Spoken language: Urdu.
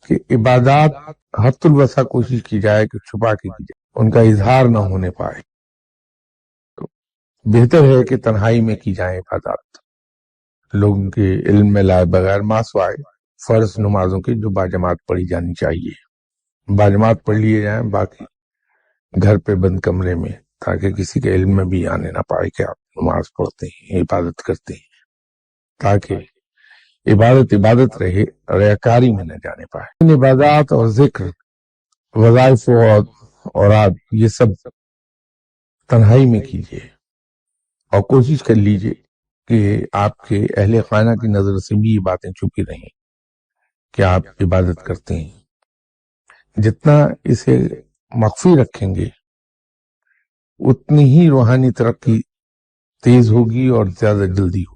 کہ عبادات حد الوسع کوشش کی جائے کہ چھپا کے کی جائے، ان کا اظہار نہ ہونے پائے. تو بہتر ہے کہ تنہائی میں کی جائیں عبادات، لوگوں کے علم میں لائے بغیر، ماں سوائے فرض نمازوں کی جو باجماعت پڑھی جانی چاہیے. باجماعت پڑھ لیے جائیں، باقی گھر پہ بند کمرے میں، تاکہ کسی کے علم میں بھی آنے نہ پائے کہ آپ نماز پڑھتے ہیں، عبادت کرتے ہیں، تاکہ عبادت رہے، ریاکاری میں نہ جانے پائے. ان عبادات اور ذکر، وظائف اور اوراد، یہ سب تنہائی میں کیجیے، اور کوشش کر لیجیے کہ آپ کے اہل خانہ کی نظر سے بھی یہ باتیں چھپی رہیں کہ آپ عبادت کرتے ہیں. جتنا اسے مخفی رکھیں گے اتنی ہی روحانی ترقی تیز ہوگی اور زیادہ جلدی ہوگی.